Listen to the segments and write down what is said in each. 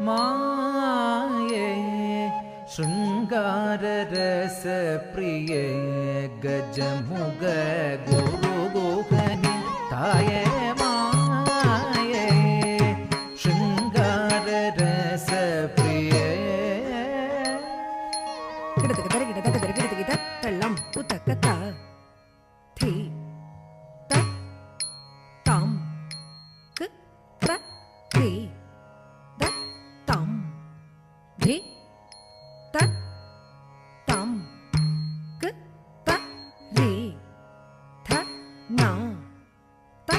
माये शृङ्गाररसप्रिये गजमुग गुरुगुहनि ताये माये शृङ्गाररसप्रिये तल्लं उतकता थी त तां क त थी द तां धी त तां क त रे थ ना त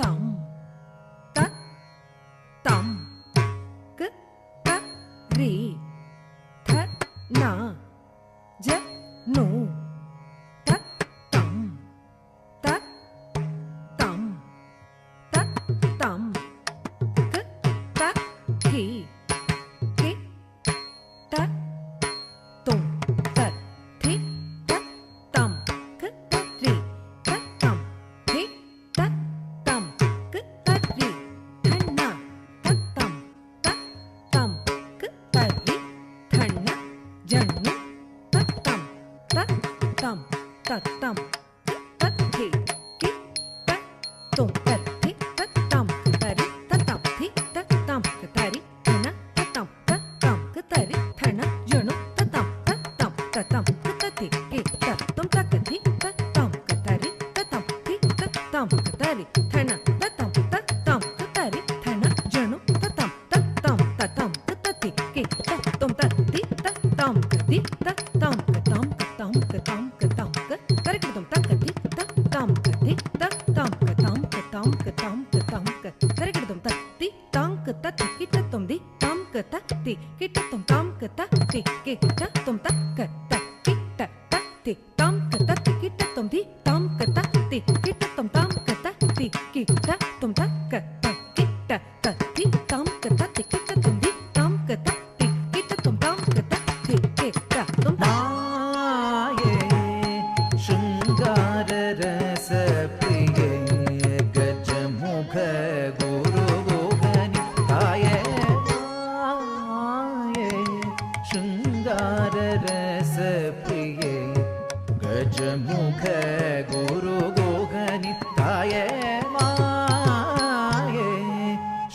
तां त तां क त रे थ ना ज नो त तां त तां त तां क त थे के त तों त थे त तां क त रे त तां थे त तां क त रे थ ना त तां क त रे थ ना जन्नु त तां tam ta tam ta thi ki ta tum ta thi ta tam ta ri ta tam thi ta tam ta ri thana ta tam ta ri thana janu ta tam ta thi ki ta tum ta thi ta tam ta ri ta tam thi ta tam ta ri thana ta tam ta ri thana janu ta tam ta thi ki ta tum ta thi ta tam thi ta tam गजमुख गुरुगुहनि ताये माये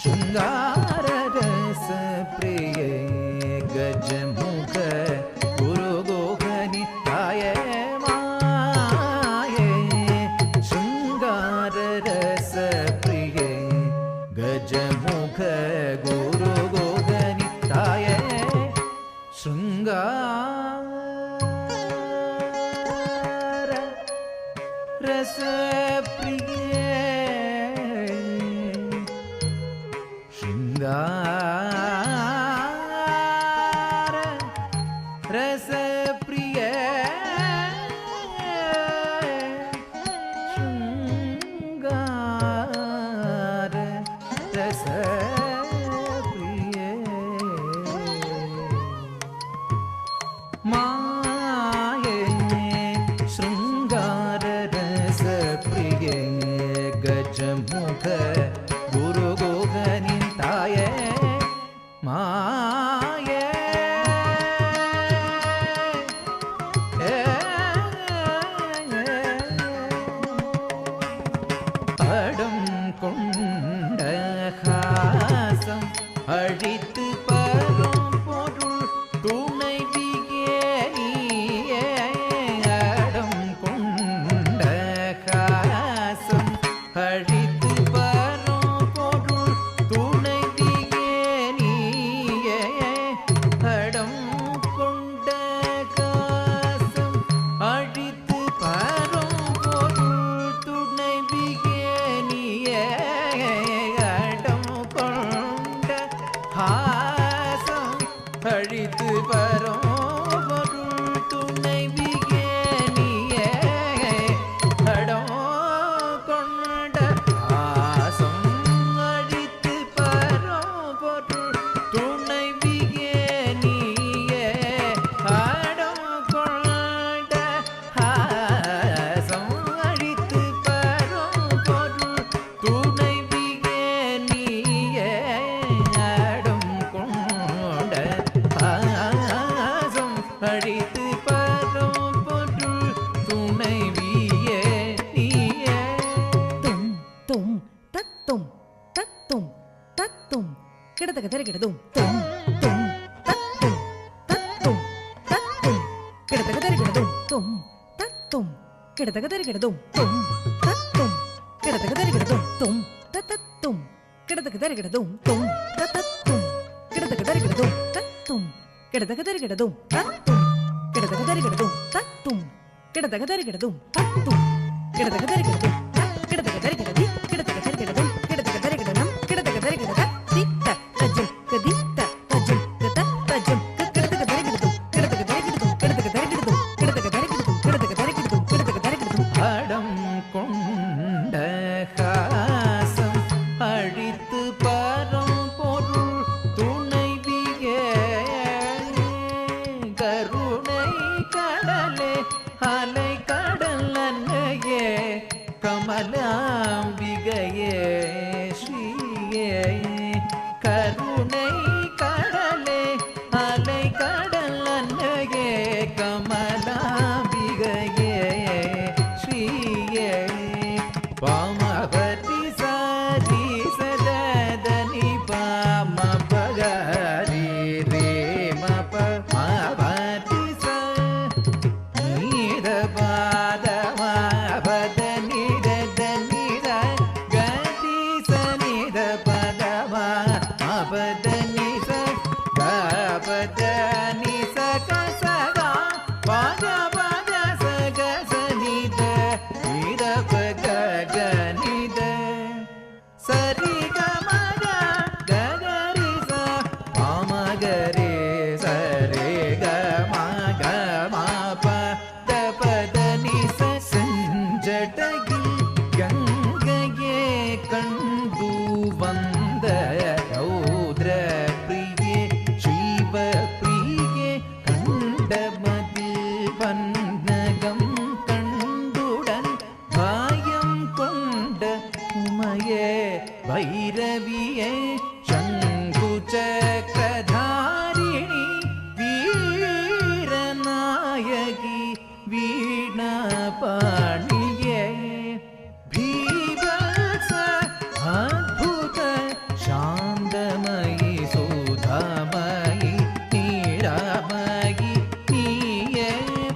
शृङ्गाररसप्रिये गजमुख गुरुगुहनि ताये माये शृङ्गाररसप्रिये गजमुख गुरुगुहनि ताये रसप्रिये शृङ्गार रसप्रिये शृङ्गार रसप्रिये माये शृङ्गाररसप्रिये गजमुख गुरुगुहनि ताये माये पडं कोण्ड கிடதக தரிகிடதும் தும் தும் தத்தும் தத்தும் தத்தும் கிடதக தரிகிடதும் தும் தத்தும் கிடதக தரிகிடதும் தும் தத்தும் கிடதக தரிகிடதும் தும் தத்தும் கிடதக தரிகிடதும் தும் தத்தும் கிடதக தரிகிடதும் தத்தும் கிடதக தரிகிடதும் தத்தும் கிடதக தரிகிடதும் தத்தும் கிடதக தரிகிடதும் தத்தும் கிடதக தரிகிடதும் கிடதக தரிகிடதி கிடதக தரிகிடதும் கிடதக தரிகிடனம் கிடதக தரிகிடத தித்த தஜம் கதித்த தஜம் கத தஜம் கிடதக தரிகிடதும் கிடதக தரிகிடதும் கிடதக தரிகிடதும் கிடதக தரிகிடதும் கிடதக தரிகிடதும் கிடதக தரிகிடதும் அடம் கொண்ட ஹாசம் அழித்து பரம் பொருள் துணைவியே கருணை கடலே அலை கடல் அன்னையே கமலாம்பிகையே ஸ்ரீயே கருணை கடலே அலை கடல் அன்னையே கமலாம்பிகையே ஸ்ரீயே பாமபதி சாரி சததனி பாமபகரி ரே மப மாபதி ச நீத பாத மாபத நித நித கதி சனித பத மாபத நிச கபத நிச கசகா பாத பாத சக சனித நித பக கனித சரி கமக ககரி ச பாமகரே சரே கமக மாப தபத நிச செஞ்சடகில் கங்கையே கண்டு வந்த ரௌத்ர பிரியே ஜீவ பிரியே கண்டமதில் வன்னகம் கண்டுடன் காயம் கொண்ட உமையே வைரவியே சங்குச்சக்கரதாரிணி வீரநாயகி வீணாபாணியே பீவத்ஸ அத்புத சாந்தமயி சுதாமயி நீராமயி நீயே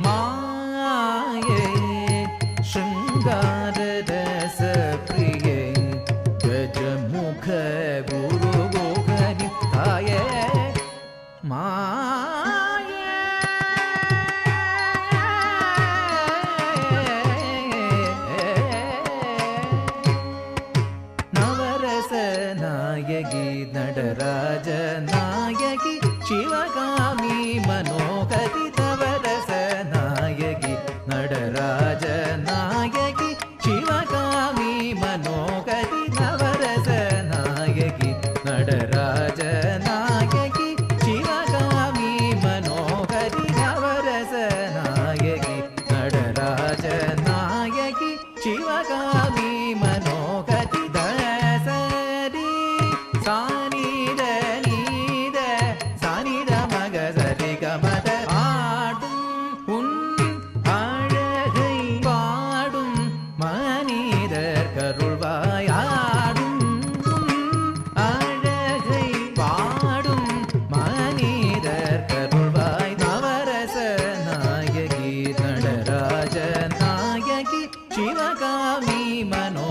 மாயே शृङ्गाररस प्रिये गजमुख गुरुगोहरिताय माये नवरस नायकि नटराज नायकि शिवगामी मनोहरि नवरस नायकि नटराज नायकि शिवगामी मनोहरि नवरस नायकि नटराज नायकि शिवगामी मनोहरि नवरस नायकि नटराज नायकि शिवगामी मनोहरि दसरि सानिद நீத சானித மக சரி கமத ஆடும் உன் அழகை பாடும் மனிதர் கருள்வாய் ஆடும் உன் அழகை பாடும் மனிதர் கருள்வாய் நவரச நாயகி நடராஜ நாயகி சிவகாமி மனோ